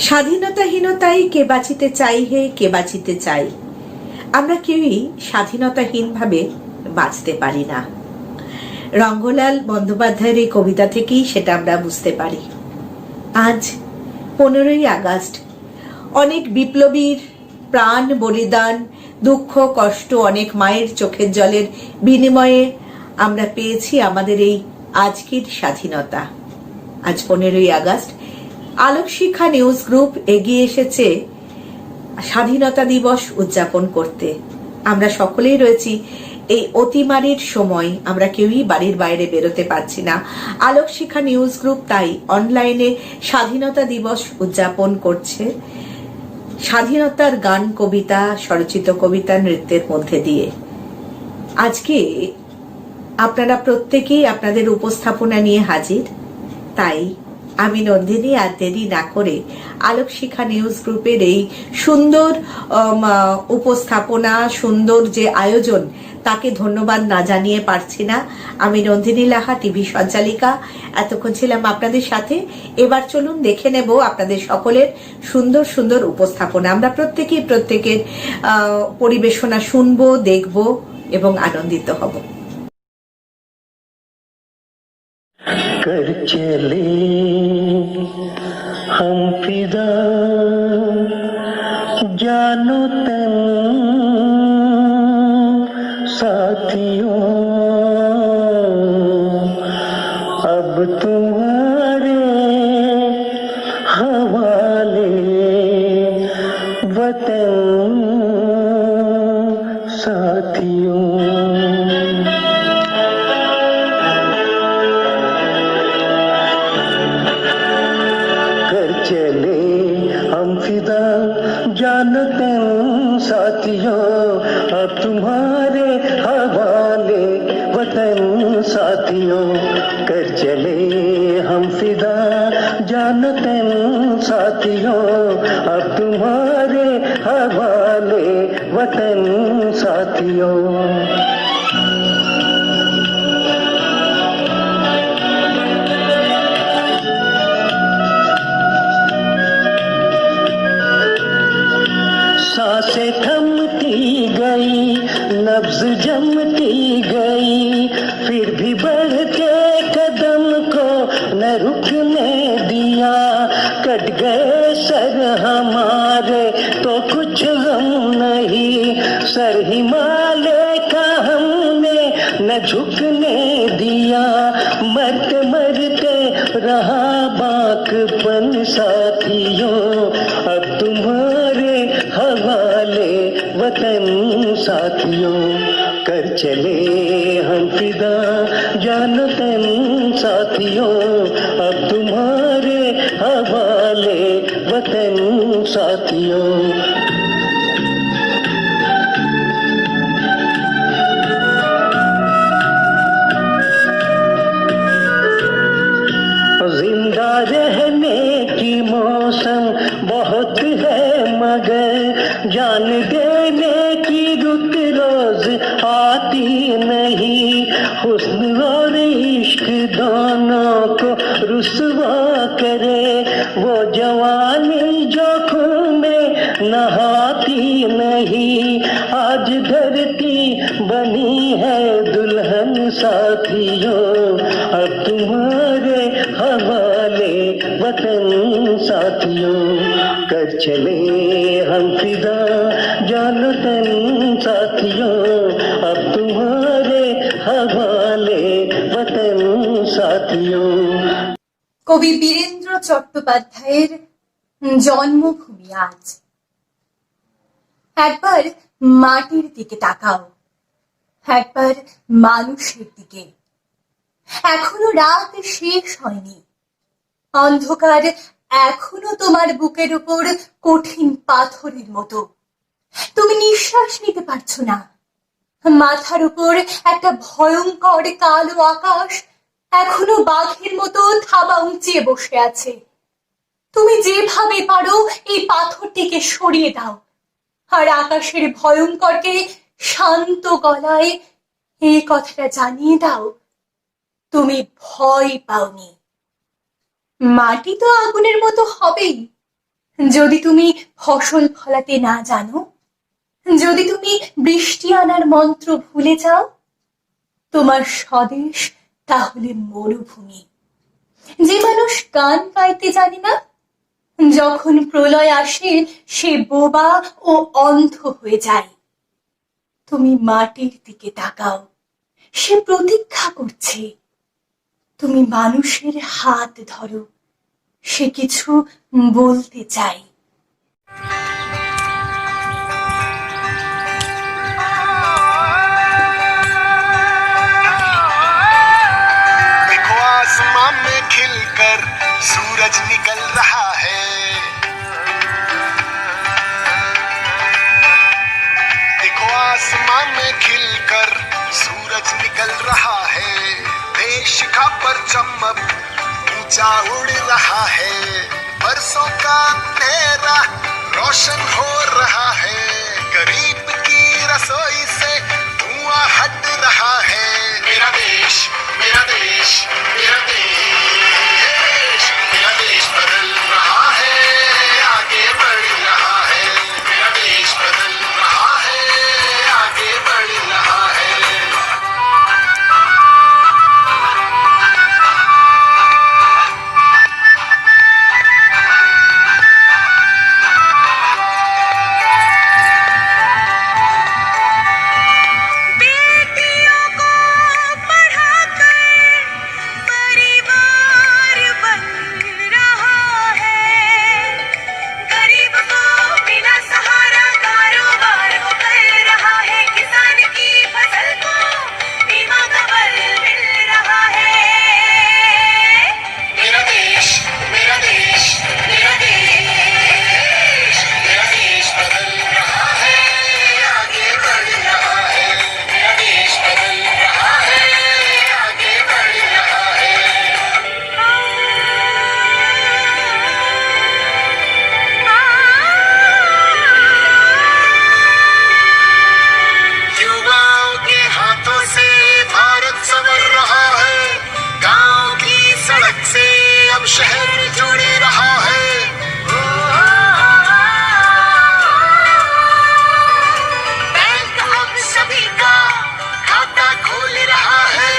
স্বাধীনতাহীনতায় কে বাঁচিতে চাই হে কে বাঁচিতে চাই। আমরা কেউই স্বাধীনতাহীনভাবে বাঁচতে পারি না। রঙ্গলাল বন্দ্যোপাধ্যায়ের এই কবিতা থেকেই সেটা আমরা বুঝতে পারি। আজ 15ই আগস্ট, অনেক বিপ্লবীর প্রাণ বলিদান, দুঃখ কষ্ট, অনেক মায়ের চোখের জলের বিনিময়ে আমরা পেয়েছি আমাদের এই আজকের স্বাধীনতা। আজ 15ই আগস্ট আলোক শিক্ষা নিউজ গ্রুপ এগিয়ে এসেছে স্বাধীনতা দিবস উদযাপন করতে। আমরা সকলেই রয়েছি এই অতিমারির সময়, আমরা কেউই বাড়ির বাইরে বেরোতে পারছি না। আলোক শিক্ষা নিউজ গ্রুপ তাই অনলাইনে স্বাধীনতা দিবস উদযাপন করছে স্বাধীনতার গান, কবিতা, স্বরচিত কবিতা, নৃত্যের মধ্যে দিয়ে। আজকে আপনারা প্রত্যেকেই আপনাদের উপস্থাপনা নিয়ে হাজির। তাই আমি নন্দিনী আর দেরি না করে আলোক শিক্ষা নিউজ গ্রুপের এই সুন্দর উপস্থাপনা, সুন্দর যে আয়োজন, তাকে ধন্যবাদ না জানিয়ে পারছি না। আমি নন্দিনী লাহা, টিভি সঞ্চালিকা, এতক্ষণ ছিলাম আপনাদের সাথে। এবার চলুন দেখে নেব আপনাদের সকলের সুন্দর সুন্দর উপস্থাপনা। আমরা প্রত্যেকেই প্রত্যেকের পরিবেশনা শুনবো, দেখব এবং আনন্দিত হব। कर चले हम फिदा जानो तन साथियों, अब तुम्हारे हवाले वतन साथियों। चले हम फिदा जानते साथियों, अब तुम्हारे हवाले वतन साथियों। कर चले हम फिदा जानते साथियों, अब तुम्हारे हवाले वतन साथियों। सांसें थमती गई, नब्ज जमती गई, फिर भी बढ़ते कदम को न रुकने दिया। कट गए सर हमारे तो कुछ गम नहीं, सर हिमालय का हमने न झुकने दिया। मरते मरते रहा बाकपन साथियों, अब तुम्हारे हवाले वतन साथियों। कर चले हम फिदा जानो तन साथियों, अब तुम्हारे हवाले वतन साथियों। जिंदा रहने की मौसम बहुत है मगर जान देने की रुत रोज आती नहीं। हुस्न और इश्क दोनों को रुसवा करे वो जवानी जो खून में नहाती नहीं। आज धरती बनी है दुल्हन साथियों, अब तुम्हारे हवाले वतन साथियों। कर चले हम फिदा जानो तन साथियों, अब तुम्हारे हवाले वतन साथियों। কবি বীরেন্দ্র চট্টোপাধ্যায়ের জন্মভূমি আজ। একবার মাটির দিকে তাকাও, একবার মানুষের দিকে। এখনো রাত শেষ হয়নি, অন্ধকার এখনো তোমার বুকের উপর কঠিন পাথরের মতো। তুমি নিঃশ্বাস নিতে পারছো না। মাথার উপর একটা ভয়ঙ্কর কালো আকাশ এখনো বাঘের মতো থাবা উঁচিয়ে বসে আছে। তুমি যেভাবে পারো এই পাথরটিকে সরিয়ে দাও, আর আকাশের ভয়ঙ্করকে শান্ত গলায় এই কথাটা জানিয়ে দাও, তুমি ভয় পাওনি। মাটি তো আগুনের মতো হবেই, যদি তুমি ফসল ফলাতে না জানো, যদি তুমি বৃষ্টি আনার মন্ত্র ভুলে যাও, তোমার স্বদেশ তাহলে মরুভূমি। যে মানুষ গান গাইতে জানে না, যখন প্রলয় আসে সে বোবা ও অন্ধ হয়ে যায়। তুমি মাটির দিকে তাকাও, সে প্রতীক্ষা করছে। তুমি মানুষের হাত ধরো, সে কিছু বলতে চায়। देखो आसमां में खिलकर सूरज निकल रहा है, देखो आसमां में खिलकर सूरज निकल रहा है। देश का परचम अब ऊंचा उड़ रहा है, बरसों का अंधेरा रोशन हो रहा है। गरीब की रसोई से धुआं हट रहा है। मेरा देश, मेरा देश, मेरा देश, मेरा देश बदल रहा है, आगे बढ़ रहा है। मेरा देश बदल रहा है, आगे बढ़ रहा है। बेटियों को पढ़ाकर परिवार बन रहा है, गरीब को बिना सहारा कारोबार वो कर रहा है। किसान की फसल को बीमा कवर मिल रहा है। मेरा देश, मेरा देश, मेरा देश, मेरा देश बदल रहा है, आगे बढ़ रहा है। मेरा देश बदल रहा है, आगे बढ़ रहा है। युवाओं के हाथों से भारत संवर रहा है, गांव की सड़क से अब शहर जुड़ रहा है। बैंक अब सभी का खाता खोल रहा है,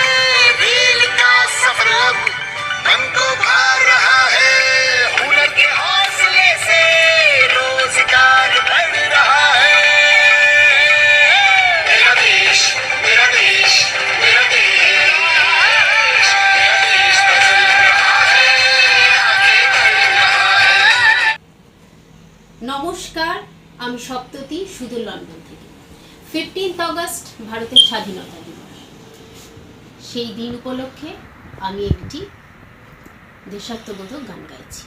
रेल का सफर अब मन को भार रहा है। हुनर के हौसले से रोजगार बढ़ रहा है। मेरा देश, मेरा देश, मेरा देश, मेरा देश बदल रहा है, आगे बढ़ रहा है। নমস্কার, আমি সপ্ততী, সুদূর লন্ডন থেকে। 15 অগস্ট ভারতের স্বাধীনতা দিবস। সেই দিন উপলক্ষে আমি একটি দেশাত্মবোধক গান গাইছি।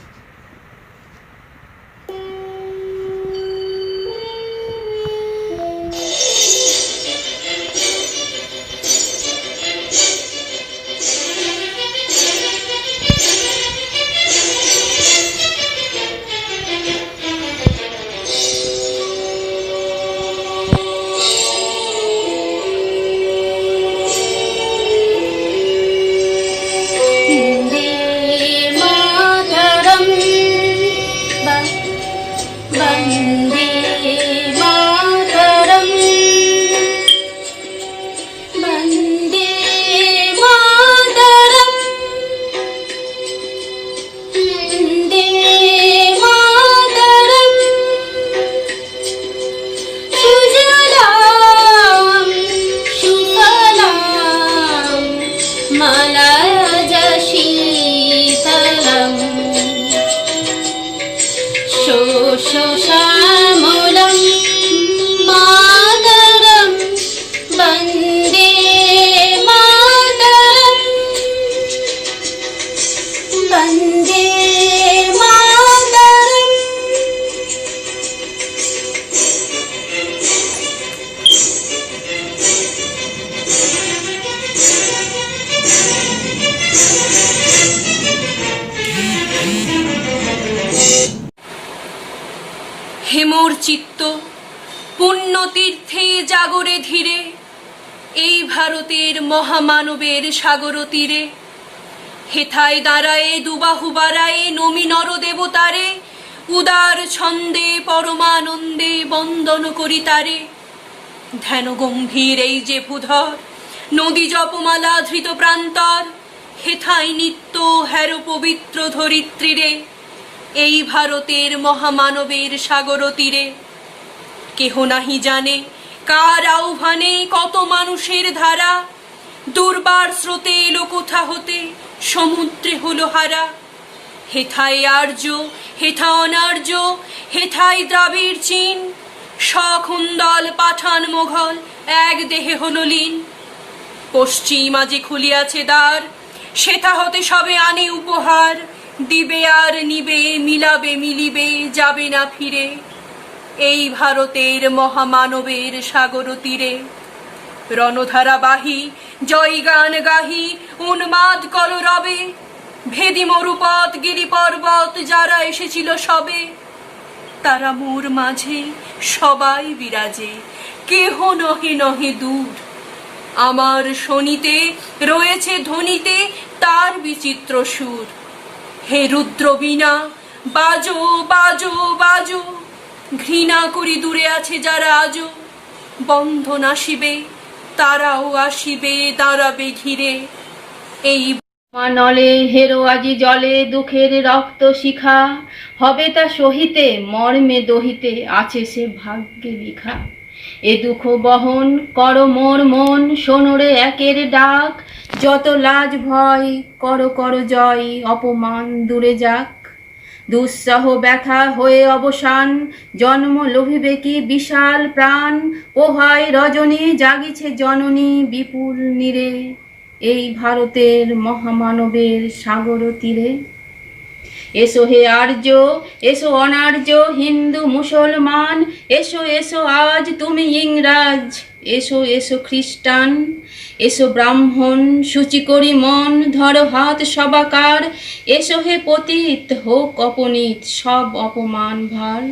হেমোর চিত্ত পুণ্যতীর্থে জাগরে ধীরে, এই ভারতের মহামানবের সাগর তীরে। হেথায় দাঁড়ায়ে দুবাহু বাড়ায়ে নমি নর দেবতারে, উদার ছন্দে পরমানন্দে বন্দন করি তারে। ধ্যান গম্ভীর এই যে ভূধর, নদী জপমালা ধৃত প্রান্তর, হেথাই নিত্য হের পবিত্র ধরিত্রীরে, এই ভারতের মহামানবের সাগর তীরে। কেহ নাহি জানে কার আহ্বানে কত মানুষের ধারা, দুর্বার স্রোতে এলো কোথা হতে, সমুদ্রে হলো হারা। হেথায় আর্য, হেথা অনার্য, হেথায় দ্রাবিড় চীন, সখুন্দল পাঠান মোঘল এক দেহে হলো লীন। পশ্চিম আজে খুলিয়াছে দ্বার, সেথা হতে সবে আনে উপহার, দিবে আর নিবে, মিলাবে মিলিবে, যাবে না ফিরে, এই ভারতের মহামানবের সাগর তীরে। রণধারা বাহি জয় গান গাহি উন্মাদ কলরবে, ভেদি মরুপথ গিরি পর্বত যারা এসেছিল সবে, তারা মোর মাঝে সবাই বিরাজে, কেহ নহে নহে দূর। আমার শনিতে রয়েছে ধ্বনিতে তার বিচিত্র সুর। হে রুদ্র বীণা বাজো বাজো বাজো, ঘৃণা করি দূরে আছে যারা আজো, বন্ধন আসিবে তারাও আসিবে, দাঁড়াবে ঘিরে। এই নলে হেরো আজি জলে দুঃখের রক্ত শিখা, হবে তা সহিতে মর্মে দহিতে আছে সে ভাগ্যে লিখা। এ দুঃখ বহন কর মোর মন, শোনরে একের ডাক, যত লাজ ভয় কর কর জয়, অপমান দূরে যাক। দুঃসহ ব্যথা হয়ে অবসান, জন্ম লোভিবে কি বিশাল প্রাণ, পোহায় রজনী জাগিছে জননী বিপুল নীরে, এই ভারতের মহামানবের সাগর তীরে। এসো হে আর্য, এসো অনার্য, হিন্দু মুসলমান, এসো এসো আজ তুমি ইংরাজ, এসো এসো খ্রিস্টান, এসো ব্রাহ্মণ সূচি করি মন, ধরো হাত সবাকার, এসো হে পতিত হোক অপনীত সব অপমান ভার।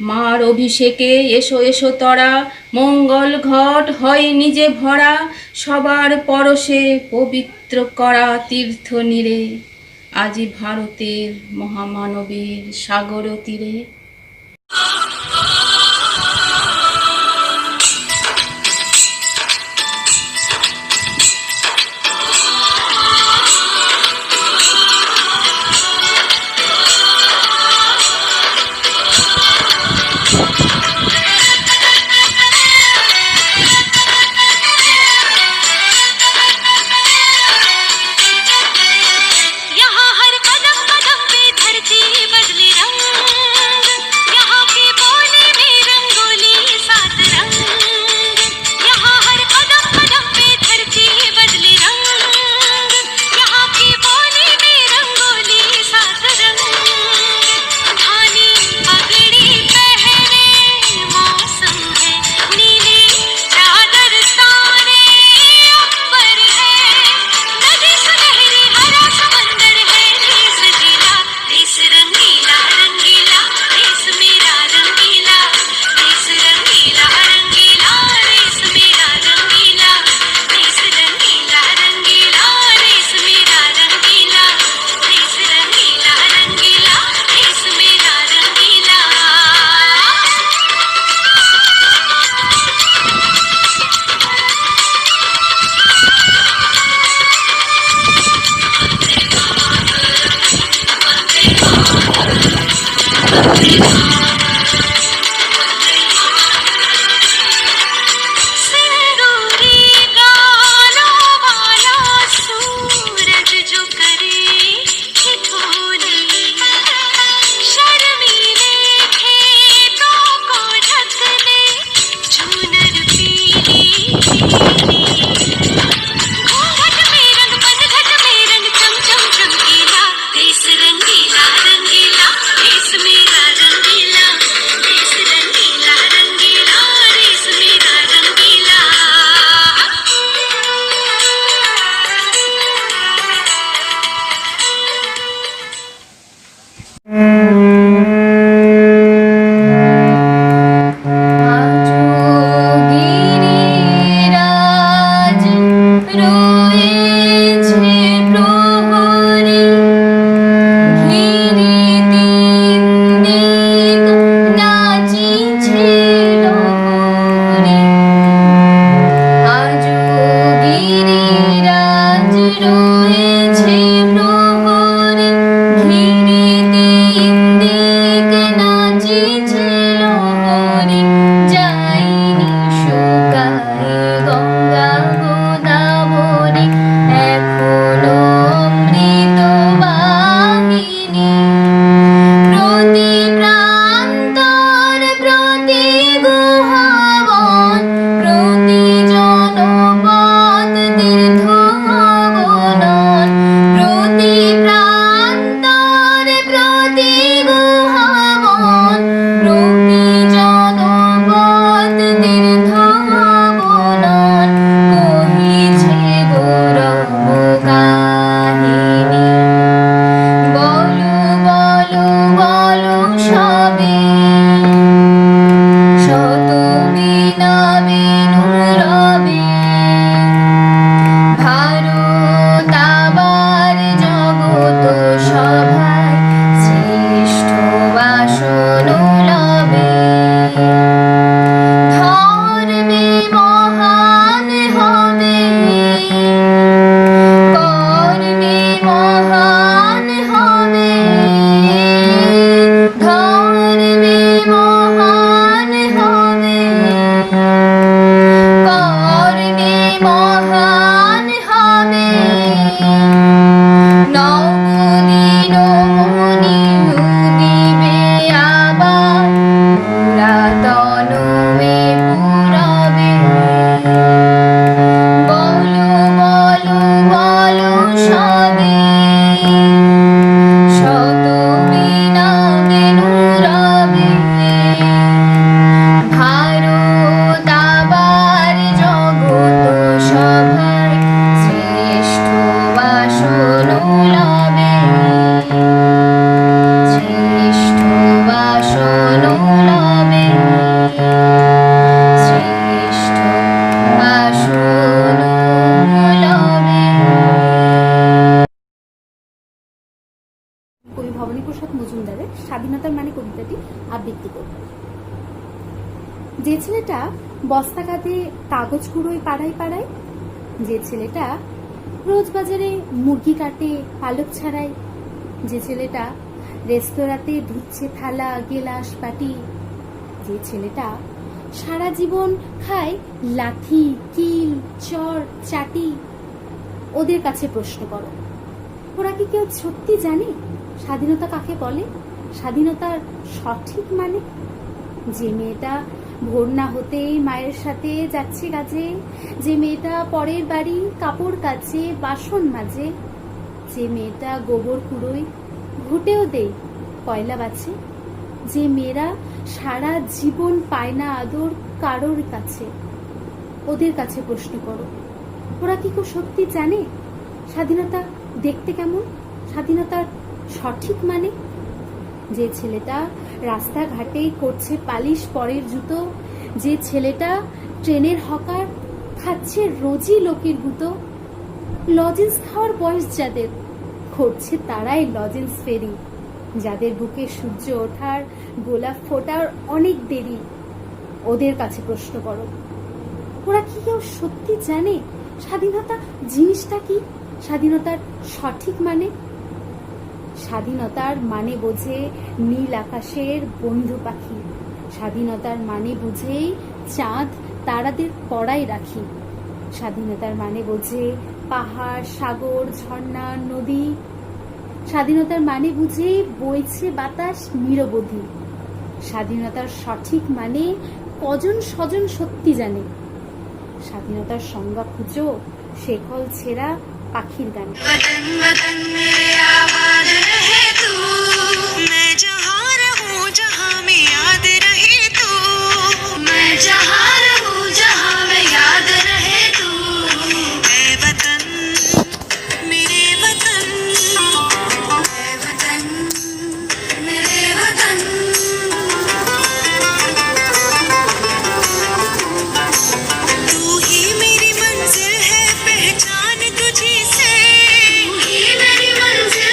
মার অভিষেকে এসো এসো তরা, মঙ্গল ঘট হয় নিজে ভরা, সবার পরশে পবিত্র করা তীর্থ নীরে, আজি ভারতের মহামানবের সাগর তীরে। रंगीला रंगीला देश मेरा रंगीला। সবে শত বীণা বেণু রবে ভারত আবার জগত সভায় শ্রেষ্ঠ বাসন লবে ধর্মে মহান হবে কর্মে মহান হবে ধর্মে মহান হবে কর্মে মহান হবে নবদিন মনি উদিবে আবার পুরাতন মে পুরবে বলো বলো বলো সবে শত বীণা বেণু রবে ভারত আবার জগত সভায় শ্রেষ্ঠ বাসন লবে শ্রেষ্ঠ বাসন লবে শ্রেষ্ঠ বাসন লবে। কবি ভবানীপ্রসাদ মজুমদারের স্বাধীনতার মানে কবিতাটি আবৃত্তি করব। যে ছেলেটা বস্তা কাঁধে কাগজ কুড়োয় পাড়ায় পাড়ায়, যে ছেলেটা রোজ বাজারে মুরগি কাটে পালক ছাড়াই, যে ছেলেটা রেস্তোরাঁতে ধুচ্ছে থালা গেলাস বাটি, যে ছেলেটা সারা জীবন খায় লাঠি কিল চর চাটি, ওদের কাছে প্রশ্ন করো, ওরা কি কেউ সত্যি জানে স্বাধীনতা কাকে বলে, স্বাধীনতার সঠিক মানে? যে মেয়েটা ভোর না হতেই মায়ের সাথে যাচ্ছে কাজে, যে মেয়েটা পরের বাড়ি কাপড় কাচে বাসন মাজে, যে মেয়েটা গোবর কুড়োয় ঘুটেও দেয় কয়লা বাছে, যে মেয়েরা সারা জীবন পায় না আদর কারোর কাছে, ওদের কাছে প্রশ্ন করো, ওরা কি কেউ সত্যি জানে স্বাধীনতা দেখতে কেমন, স্বাধীনতার সঠিক মানে? যে ছেলেটা রাস্তাঘাটে করছে পালিশ পরের জুতো, যে ছেলেটা ট্রেনের হকার খাচ্ছে রোজই লোকের গুতো, লজেন্স খাওয়ার বয়স যাদের করছে তারাই লজেন্স ফেরি, যাদের বুকে সূর্য ওঠার গোলাপ ফোটার অনেক দেরি, ওদের কাছে প্রশ্ন করো, ওরা কি কেউ সত্যি জানে স্বাধীনতা জিনিসটা কি, স্বাধীনতার সঠিক মানে? স্বাধীনতার মানে বোঝে নীল আকাশের বন্ধু পাখি, স্বাধীনতার মানে বুঝেই চাঁদ তারাদের পড়ায় রাখি, স্বাধীনতার মানে বোঝে পাহাড় সাগর ঝর্ণা নদী, স্বাধীনতার মানে বুঝেই বইছে বাতাস নিরবধি, স্বাধীনতার সঠিক মানে কজন স্বজন সত্যি জানে, স্বাধীনতার সংজ্ঞা খুঁজো শেকল ছেঁড়া পাখির গানে। वतन वतन मेरे आबाद रहे तू, मैं जहाँ रहूं जहाँ में याद रहे तू, मैं जहाँ रहूं जहाँ में याद रहे तू, ऐ वतन मेरे वतन, ऐ वतन मेरे वतन, तू ही मेरी मंजिल है पहचान तुझी से, तू ही मेरी मंजिल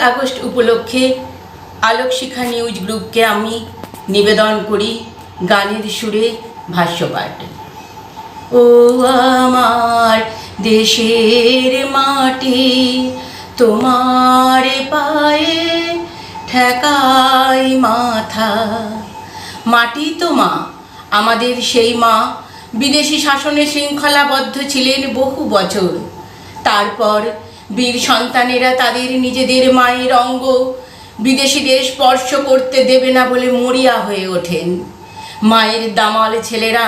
আগস্ট উপলক্ষে আলোকশিখা নিউজ গ্রুপকে আমি নিবেদন করি গানের সুরে ভাষ্যপাঠ। ও আমার দেশের মাটি, তোমার পায়ে ঠেকাই মাথা। মাটি তো মা, আমাদের সেই মা বিদেশি শাসনে শৃঙ্খলাবদ্ধ ছিলেন বহু বছর। তারপর বীর সন্তানেরা তাদের নিজেদের মায়ের অঙ্গ বিদেশিদের স্পর্শ করতে দেবে না বলে মরিয়া হয়ে ওঠেন। মায়ের দামাল ছেলেরা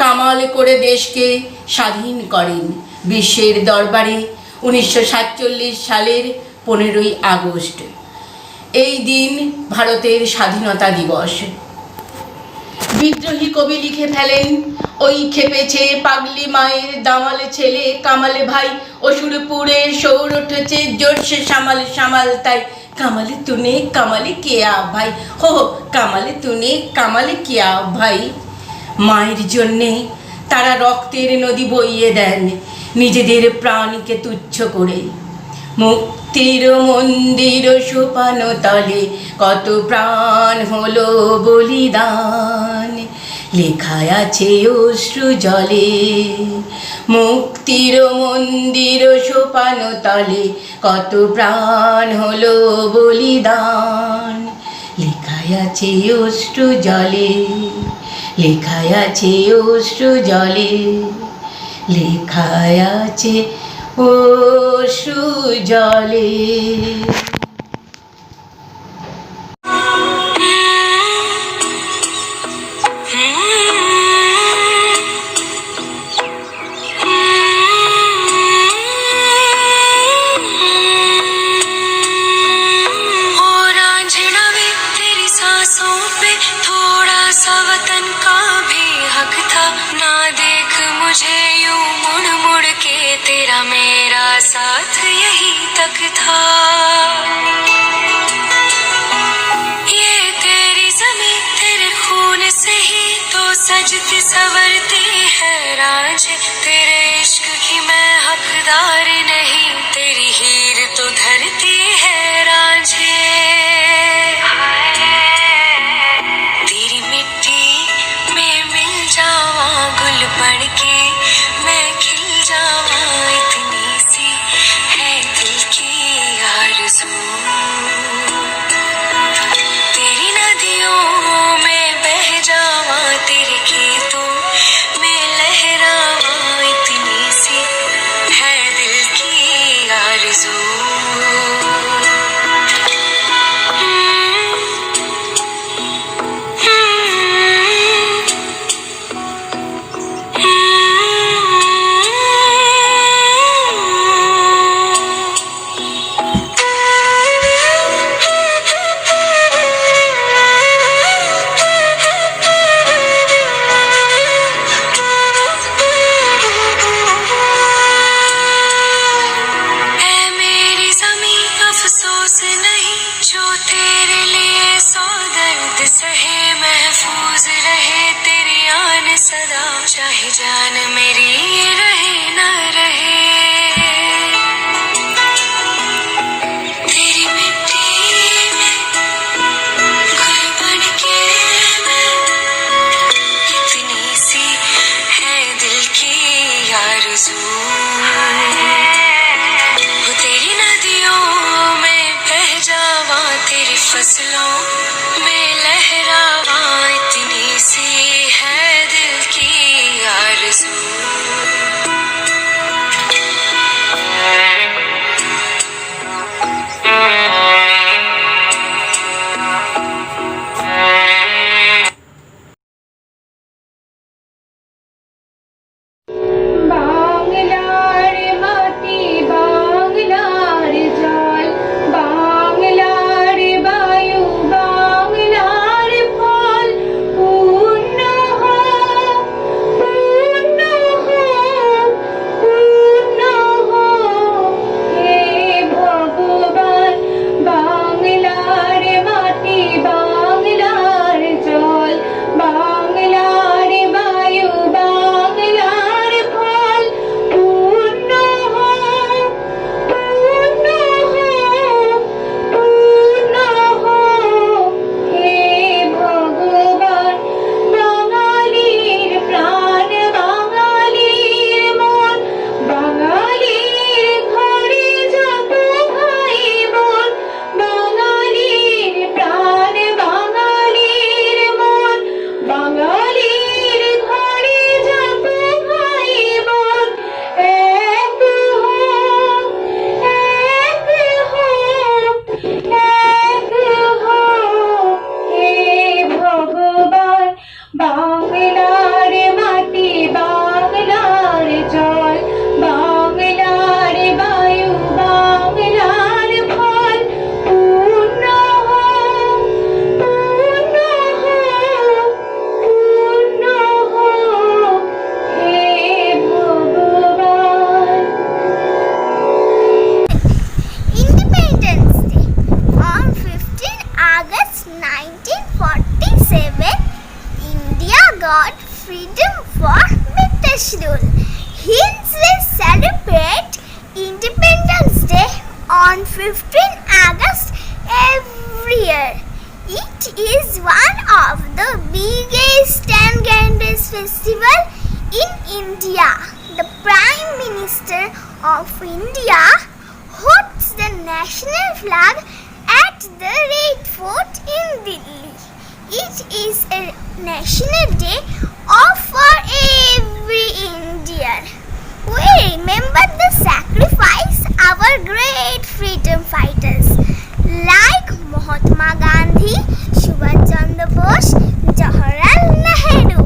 কামাল করে দেশকে স্বাধীন করেন বিশ্বের দরবারে 1947 সালের 15ই আগস্ট। এই দিন ভারতের স্বাধীনতা দিবস। বিদ্রোহী কবি লিখে ফেলেন, ওই খেপেছে পাগলি মায়ের দামাল ছেলে কামালে ভাই, অসুরপুরে সৌর উঠেছে জোরসে সামাল সামাল তাই, কামালে তুনে কামালে কেয়া ভাই, হো কামালে তুনে কামালে কেয়া ভাই। মায়ের জন্যে তারা রক্তের নদী বইয়ে দেন নিজেদের প্রাণকে তুচ্ছ করে। মুক্তির মন্দির সোপান তলে কত প্রাণ হলো বলিদান, লেখায় আছে অশ্রু জলে। মুক্তির মন্দির সোপান তলে কত প্রাণ হলো বলিদান, লেখায় আছে অশ্রু জলে, লেখায় আছে অশ্রু জলে, লেখায় আছে অশ্রু জলে। मुझे यूं मुड़ मुड़ के तेरा मेरा साथ यही तक था। ये तेरी ज़मीं तेरे खून से ही तो सजती संवरती है राज, तेरे इश्क की मैं हकदार नहीं, तेरी हीर तो धरती है रांझे। तेरी मिट्टी में मिल जावा गुल बन के मैं खिल जावा, इतनी सी है दिल की आरज़ू। तेरी नदियों में बह जावा, तेरे खेतों में लहरावा, इतनी सी है दिल की आरज़ू। चाहे जान मेरी रहे न रहे, तेरी मिट्टी में गुल बन के मैं, इतनी सी है दिल की आरज़ू। वो तेरी नदियों में बह जावा, तेरी फसलों में लहरावा, इतनी सी है दिल की आरज़ू। বাংলার মাটি বাংলার জল বাংলার বায়ু বাংলার মাটি বাংলার জল বাংলার বায়ু বাংলার ফল পূর্ণ হোক পূর্ণ হোক পূর্ণ হোক হে ভগবান। Independence Day on 15 August 1947, India got freedom for British rule. Hence, we celebrate Independence Day on 15 August every year. It is one of the biggest and grandest festival in India. The Prime Minister of India holds the national flag at the Red Fort in Delhi. It is a national day for every Indian. We remember the sacrifice our great freedom fighters like Mahatma Gandhi, Subhash Chandra Bose, Jawaharlal Nehru.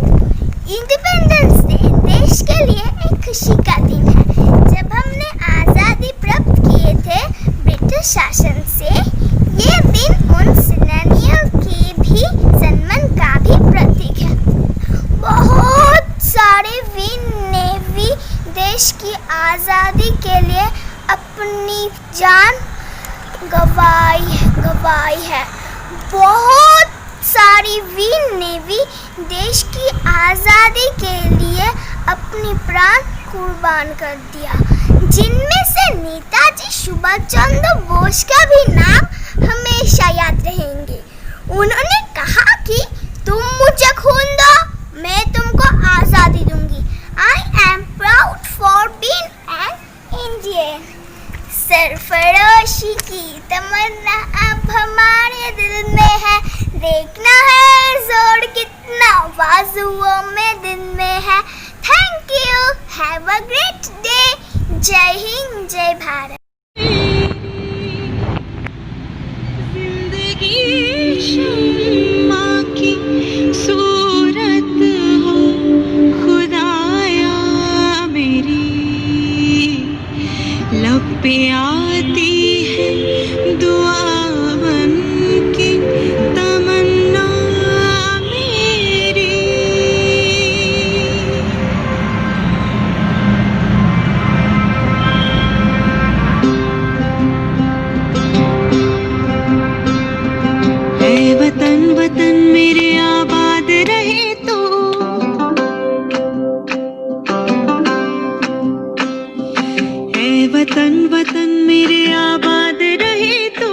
Independence Day देश के लिए एक खुशी का दिन है। जब हमने आज़ादी प्राप्त किए थे ब्रिटिश शासन से, ये दिन उन सेनानियों के भी सम्मान का भी प्रतीक है। बहुत सारे वीर नेवी देश की आज़ादी के लिए अपनी जान गवाई है। बहुत सारी वीर नेवी देश की आज़ादी के लिए अपनी प्राण कुर्बान कर दिया, जिनमें से नेताजी सुभाष चंद्र बोस का भी नाम हमेशा याद रहेंगे। उन्होंने कहा कि तुम मुझे खून दो, मैं तुमको आज़ादी दूंगी। I am proud for being an Indian. सरफरोशी की तमन्ना अब हमारे दिल में है, देखना है जोर कितना बाजुओं में दिन में है। Thank you, have a great day. जय हिंद, जय भारत। जिंदगी शम्मा की सूरत हो खुदाया मेरी, लब पे आती है दुआ बन के तमन्ना मेरी। है वतन वतन मेरे आबाद रहे तो, है वतन वतन मेरे आबाद रहे तो,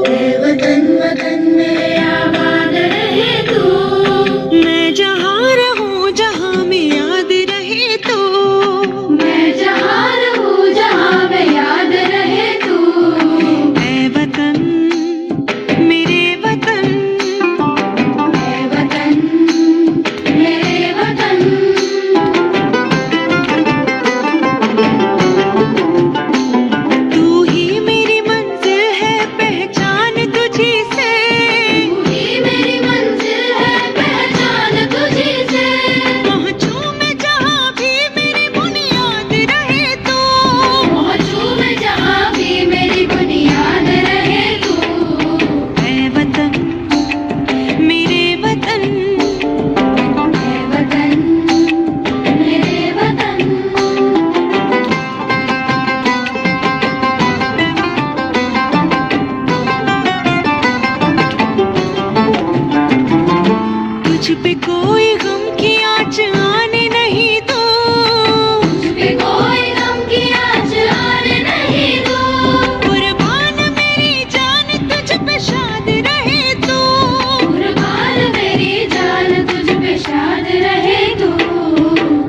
है वतन वतन मेरे आबाद रहे तो, मैं जहाँ रहूँ जहाँ में याद रहे तो, मैं जहाँ रहूँ जहाँ में याद रहे तो, है वतन मेरे वतन, है वतन मेरे वतन। तू ही मेरी मंजिल है पहचान तुझी से, तू ही मेरी मंजिल है पहचान तुझी से, पहुँचूं मैं जहाँ भी मेरी बुनियाद रहे तो, पहुँचूं मैं जहाँ भी मेरी बुनियाद रहे तो, है वतन मेरे वतन, है वतन मेरे वतन। तुझ पे कोई गम की आँच आने नहीं दो, तुझ पे कोई गम की आँच आने नहीं दो, कुर्बान मेरी जान तुझ पे शाद रहे तो, कुर्बान मेरी जान तुझ पे शाद रहे तो,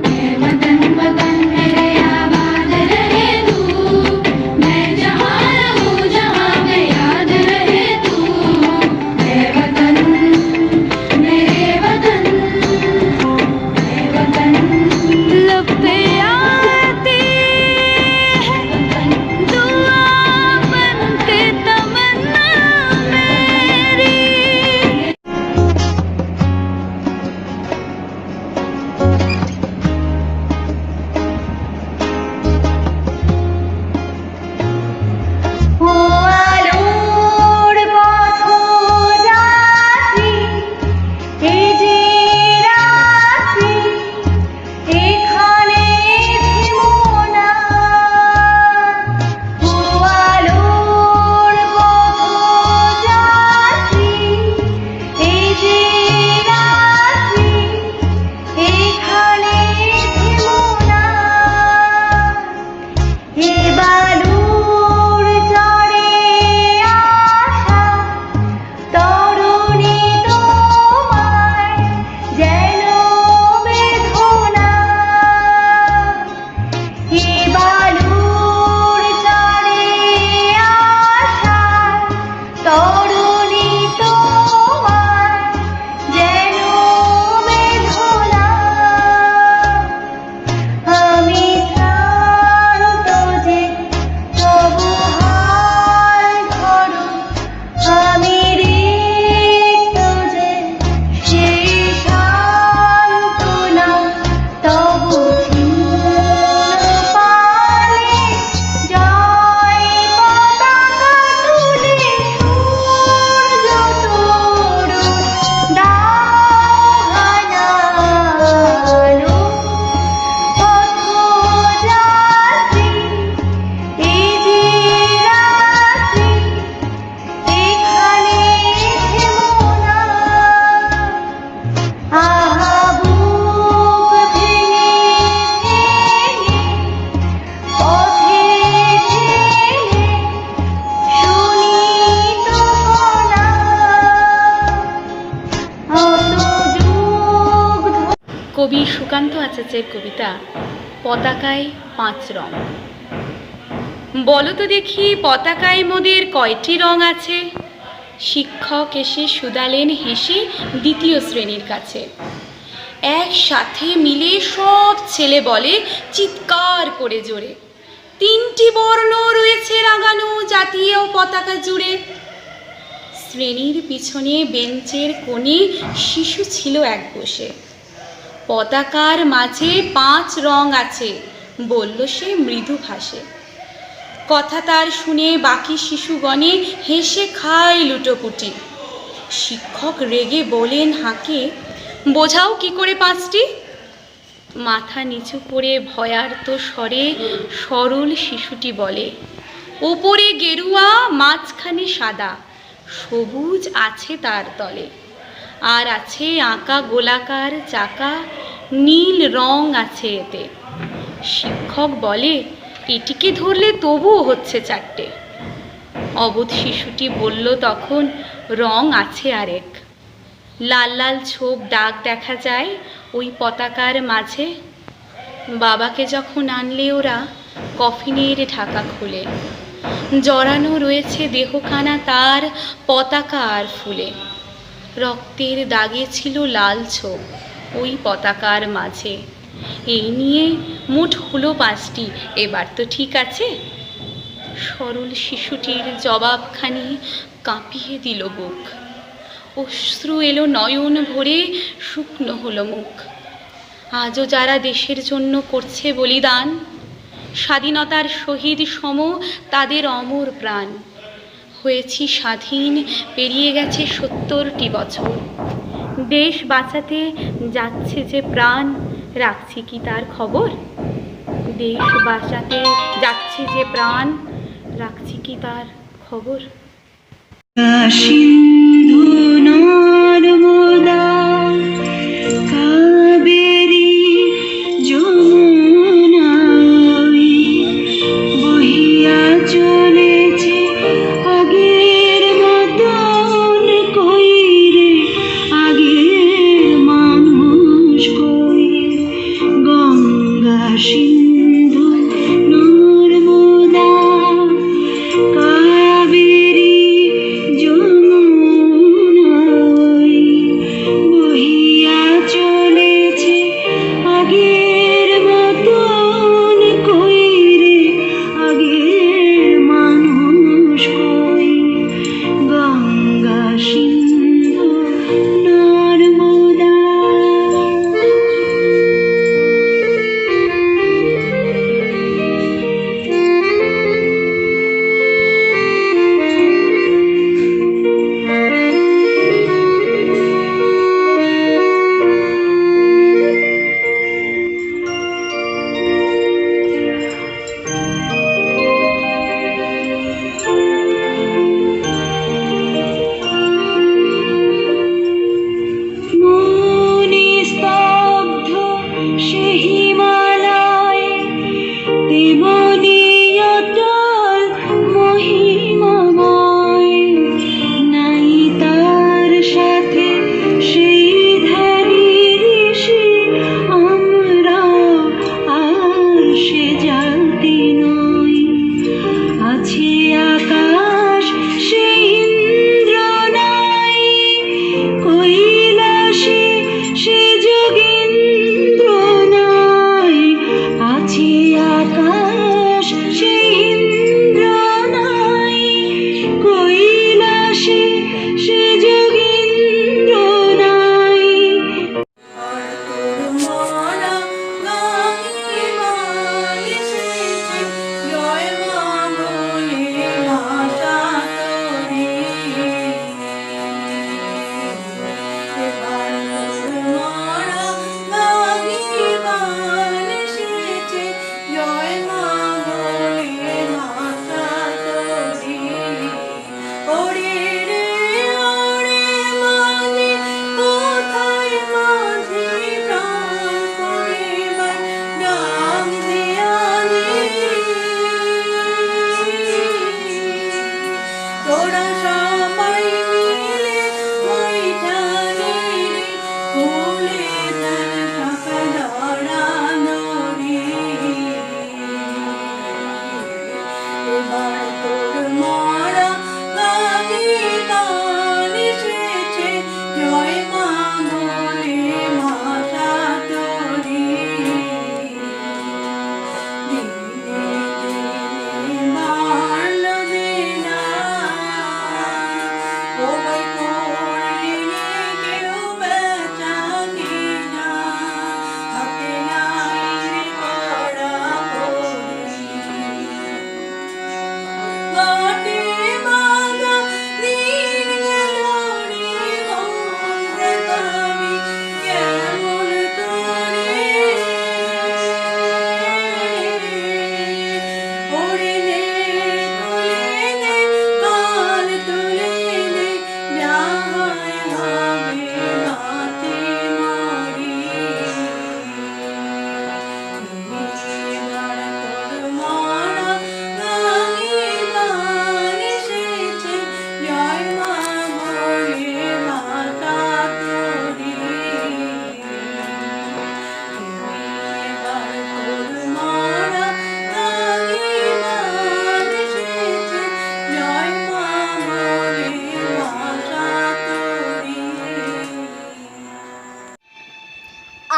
है वतन वतन मेरे आबाद रहे तो, मैं जहाँ रहूँ जहाँ में याद रहे तो, है वतन मेरे वतन। কবি সুকান্ত আচার্যের কবিতা পতাকায় 5 রং। বলো তো দেখি পতাকায় মোদের কয়টি রং আছে? শিক্ষক এসে শুধালেন হেসে দ্বিতীয় শ্রেণীর কাছে। একসাথে মিলে সব ছেলে বলে চিৎকার করে জোরে, 3টি বর্ণ রয়েছে রাঙানো জাতীয় পতাকা জুড়ে। শ্রেণীর পিছনে বেঞ্চের কোণে শিশু ছিল এক বসে। পতাকার মাঝে 5 রং আছে, বলল সে মৃদু ভাষে। কথা তার শুনে বাকি শিশুগণে হেসে খায় লুটোপুটি। শিক্ষক রেগে বলেন হাঁকে, বোঝাও কি করে 5টি? মাথা নিচু করে ভয়ার্ত স্বরে সরল শিশুটি বলে, ওপরে গেরুয়া, মাঝখানে সাদা, সবুজ আছে তার তলে, আর আছে আঁকা গোলাকার চাকা, নীল রং আছে এতে। শিক্ষক বলে, এটিকে ধরলে তবুও হচ্ছে 4টে। অবোধ শিশুটি বলল তখন, রং আছে আরেক। লাল লাল ছোপ দাগ দেখা যায় ওই পতাকার মাঝে। বাবাকে যখন আনলে ওরা কফিনের ঢাকা খুলে, জড়ানো রয়েছে দেহখানা তার পতাকা আর ফুলে। রক্তের দাগে ছিল লাল ছোপ ওই পতাকার মাঝে। এই নিয়ে মোট হলো 5টি, এবার তো ঠিক আছে? সরল শিশুটির জবাবখানি কাঁপিয়ে দিল বুক। অশ্রু এলো নয়ন ভরে, শুকনো হলো মুখ। আজও যারা দেশের জন্য করছে বলিদান, স্বাধীনতার শহীদ সম তাদের অমর প্রাণ। হয়েছি স্বাধীন, পেরিয়ে গেছে 70টি বছর। দেশ বাঁচাতে যাচ্ছে যে প্রাণ, রাখছি কি তার খবর? দেশ বাঁচাতে যাচ্ছে যে প্রাণ, রাখছি কি তার খবর? সিন্ধু নর্মদা কাবেরী যমুনা বহিয়া চলেছে আগের মতন, কইরে আগের মানুষ কই। গঙ্গা সিন্ধু নর্মদা কাবেরী যমুনা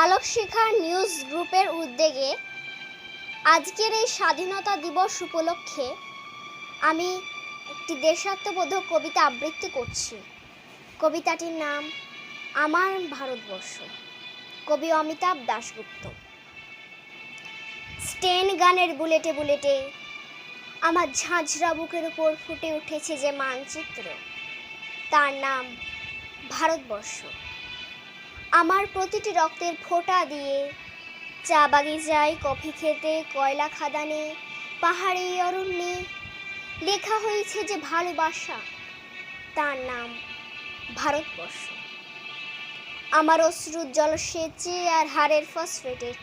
আলোকশিখা নিউজ গ্রুপের উদ্যোগে আজকের এই স্বাধীনতা দিবস উপলক্ষে আমি একটি দেশাত্মবোধক কবিতা আবৃত্তি করছি। কবিতাটির নাম আমার ভারতবর্ষ, কবি অমিতাভ দাশগুপ্ত। স্টেন গানের বুলেটে বুলেটে আমার ঝাঁঝরা বুকের উপর ফুটে উঠেছে যে মানচিত্র, তার নাম ভারতবর্ষ। আমার প্রতিটি রক্তের ফোঁটা দিয়ে চা বাগিচায়, কফি খেতে, কয়লা খাদানে, পাহাড়ি অরণ্যে লেখা হয়েছে যে ভালোবাসা, তার নাম ভারতবর্ষ। আমার অশ্রুর জলসেচে আর হাড়ের ফসফেটের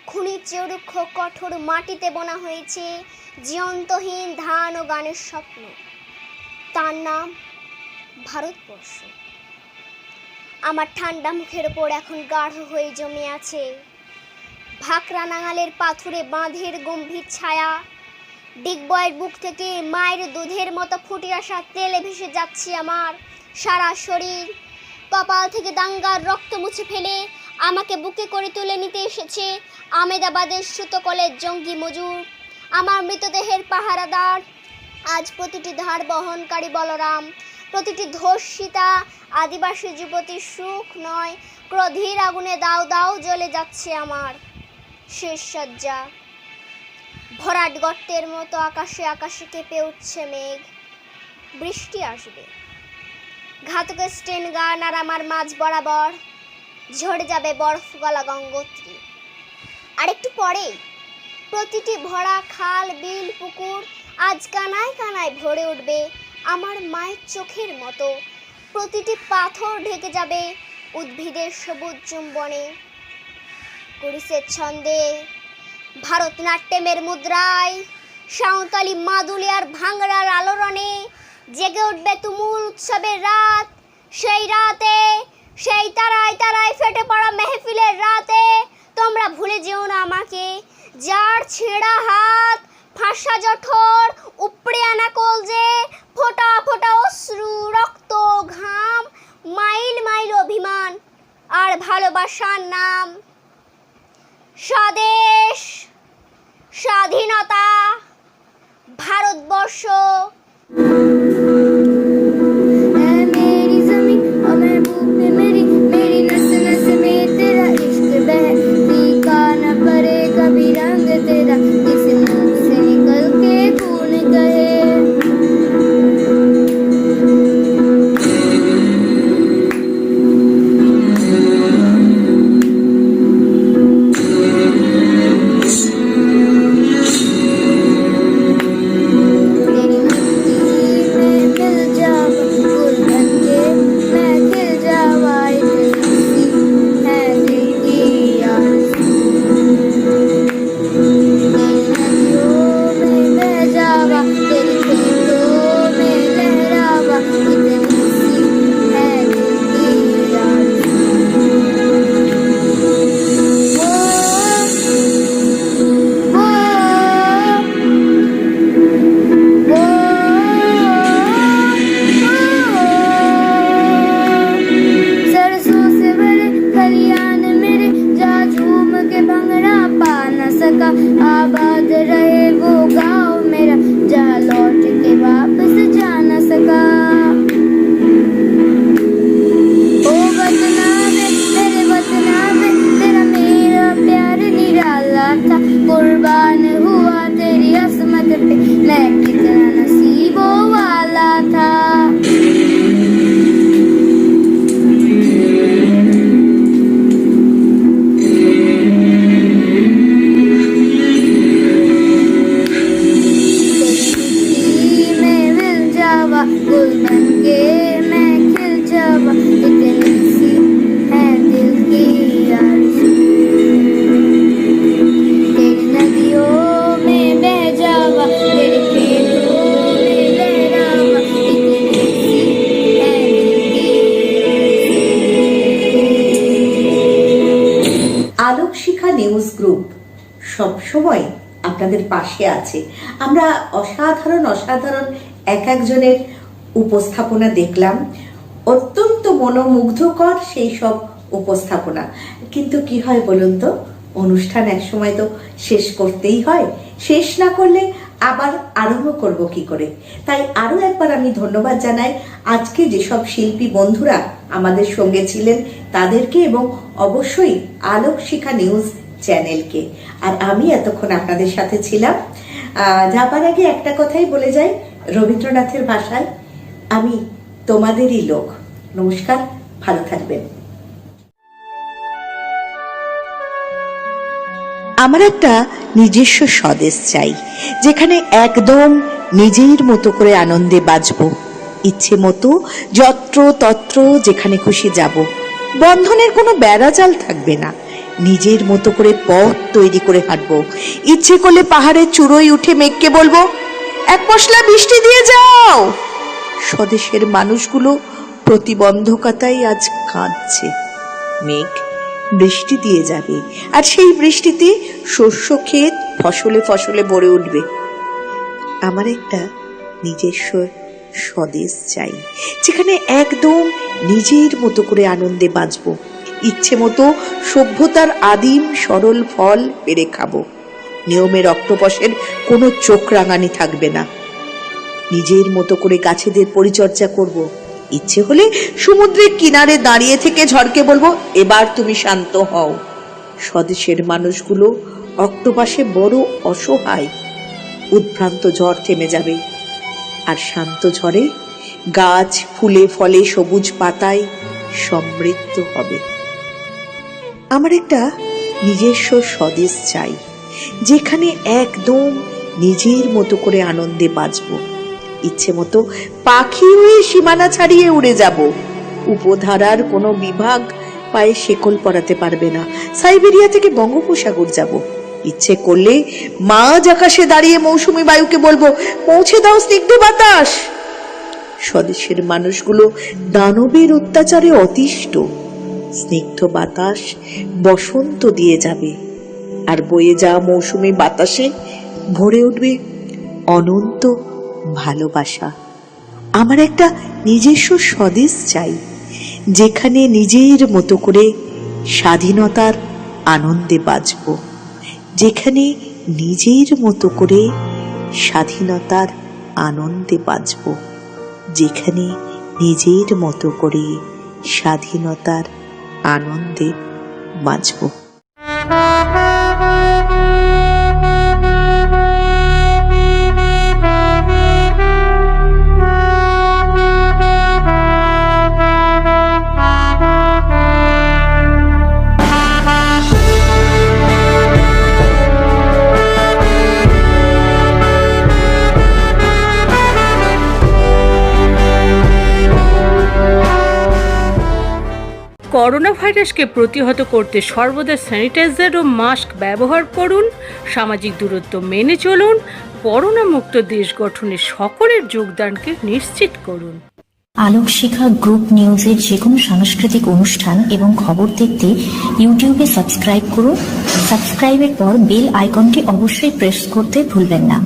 খুনির চেরুক্ষ কঠোর মাটিতে বোনা হয়েছে জীবন্তহীন ধান ও গানের স্বপ্ন, তার নাম ভারতবর্ষ। আমার ঠান্ডা মুখের ওপর এখন গাঢ় হয়ে জমে আছে ভাকরা নাঙালের পাথুরে বাঁধের গম্ভীর ছায়া। ডিগবয়ের বুক থেকে মায়ের দুধের মতো ফুটে আসা তেলে ভেসে যাচ্ছে আমার সারা শরীর। কপাল থেকে দাঙ্গার রক্ত মুছে ফেলে আমাকে বুকে করে তুলে নিতে এসেছে আমেদাবাদের সুতোকলের জঙ্গি মজুর। আমার মৃতদেহের পাহারাদার আজ প্রতিটি ধার বহনকারী বলরাম, প্রতিটি ধর্ষিতা আদিবাসী যুবতীর সুখ নয়, ক্রোধীর আগুনে দাও দাও জ্বলে যাচ্ছে আমার শেষ সজ্জা। ভরাট গর্তের মতো আকাশে আকাশে কেঁপে উঠছে মেঘ, বৃষ্টি আসবে। ঘাতকের স্টেন গান আর আমার মাঝ বরাবর ঝরে যাবে বরফ গলা গঙ্গোত্রী। আর একটু পরেই প্রতিটি ভরা খাল, বিল, পুকুর আজ কানায় কানায় ভরে উঠবে আমার মায়ের চোখের মতো। প্রতিটি পাথর ঢেকে যাবে উদ্ভিদের সবুজ চুম্বনে। কুড়িসের ছন্দে, ভারতনাট্যমের মুদ্রায়, সাঁওতালি মাদুলি আর ভাঙড়ার আলোড়নে জেগে উঠবে তুমুল উৎসবের রাত। সেই রাতে, সেই তারায় তারায় ফেটে পড়া মেহফিলের রাতে তোমরা ভুলে যেও না আমাকে, যার ছেঁড়া হাত, ফাঁসা জঠর, উপড়ে আনা কলজে, ফোঁটা ফোঁটা অশ্রু, রক্ত, ঘাম, মাইল মাইল অভিমান আর ভালোবাসার নাম স্বদেশ, স্বাধীনতা, ভারতবর্ষ। आबाद रहे वो गाँव मेरा, जहाँ लौट के वापस जा न सका। ओ वतना में, मेरे वतना में तेरा मेरा प्यार निराला था। कुर्बान हुआ तेरी असमत पे, मैं कितना नसीबों वाला था। गुल बनके मैं खिल जावा, इतनी सी है दिल की आरज़ू। तेरी नदियों में बह जावा, तेरे खेतों में लहरावा, इतनी सी है दिल की आरज़ू। আলোকশিখা নিউজ গ্রুপ সবসময় আপনাদের পাশে আছে। আমরা অসাধারণ অসাধারণ এক একজনের উপস্থাপনা দেখলাম, অত্যন্ত মনোমুগ্ধকর সেই সব উপস্থাপনা। কিন্তু কি হয় বলুন তো, অনুষ্ঠান এক সময় তো শেষ করতেই হয়, শেষ না করলে আবার আরম্ভ করব কি করে। তাই আরো একবার আমি ধন্যবাদ জানাই আজকে যেসব শিল্পী বন্ধুরা আমাদের সঙ্গে ছিলেন তাদেরকে, এবং অবশ্যই আলোক শিখা নিউজ চ্যানেলকে। আর আমি এতক্ষণ আপনাদের সাথে ছিলাম। যাবার আগে একটা কথাই বলে যাই রবীন্দ্রনাথের ভাষায়, আমি তোমাদেরই লোক। নমস্কার, ভালো থাকবেন। আমার একটা নিজস্ব স্বদেশ চাই, যেখানে একদম নিজের মতো করে আনন্দে বাঁচব, ইচ্ছে মতো যত্র তত্র যেখানে খুশি যাব। বন্ধনের কোনো বেড়াজাল থাকবে না, নিজের মতো করে পথ তৈরি করে হাঁটবো। ইচ্ছে করলে পাহাড়ের চূড়োয় উঠে মেঘকে বলবো, এক পশলা বৃষ্টি দিয়ে যাও। স্বদেশের মানুষগুলো প্রতিবন্ধকতায় আজ কাঁদছে। মেঘ বৃষ্টি দিয়ে যাবে, আর সেই বৃষ্টিতে শস্য ক্ষেত ফসলে ফসলে ভরে উঠবে। আমার একটা নিজস্ব স্বদেশ চাই, যেখানে একদম নিজের মতো করে আনন্দে বাঁচবো, ইচ্ছে মতো সভ্যতার আদিম সরল ফল পেরে খাবো। নিয়মের অক্টোপাসের কোনো চোখ রাঙানি থাকবে না। নিজের মতো করে গাছেদের পরিচর্যা করব। ইচ্ছে হলে সমুদ্রের কিনারে দাঁড়িয়ে থেকে ঝড়কে বলবো, এবার তুমি শান্ত হও। স্বদেশের মানুষগুলো অক্টোপাসে বড় অসহায়। উদ্ভ্রান্ত ঝড় থেমে যাবে, আর শান্ত ঝড়ে গাছ ফুলে ফলে সবুজ পাতায় সমৃদ্ধ হবে। আমার একটা নিজস্ব স্বদেশ চাই, যেখানে একদম নিজের মতো করে আনন্দে বাঁচব, ইচ্ছে মতো পাখি হয়ে সীমানা ছাড়িয়ে উড়ে যাব। উপধারার কোনো বিভাগ পায়ে শেকল পরাতে পারবে না। সাইবেরিয়া থেকে বঙ্গোপসাগর যাব। ইচ্ছে করলে মাঝ আকাশে দাঁড়িয়ে মৌসুমী বায়ুকে বলবো, পৌঁছে দাও স্নিগ্ধ বাতাস। স্বদেশের মানুষগুলো দানবের অত্যাচারে অতিষ্ঠ। স্নিগ্ধ বাতাস বসন্ত দিয়ে যাবে, আর বয়ে যাওয়া মৌসুমী বাতাসে ভরে উঠবে অনন্ত ভালোবাসা। আমার একটা নিজস্ব স্বদেশ চাই, যেখানে নিজের মতো করে স্বাধীনতার আনন্দে বাঁচব, যেখানে নিজের মতো করে স্বাধীনতার আনন্দে বাঁচব, যেখানে নিজের মতো করে স্বাধীনতার আনন্দে বাঁচব। করোনা ভাইরাসকে প্রতিহত করতে সর্বদা স্যানিটাইজার ও মাস্ক ব্যবহার করুন, সামাজিক দূরত্ব মেনে চলুন, করোনা মুক্ত দেশ গঠনে সকলের যোগদানকে নিশ্চিত করুন। আলোক শিখা গ্রুপ নিউজের যে কোনো সাংস্কৃতিক অনুষ্ঠান এবং খবর দেখতে ইউটিউবে সাবস্ক্রাইব করুন। সাবস্ক্রাইবের পর বেল আইকনটি অবশ্যই প্রেস করতে ভুলবেন না।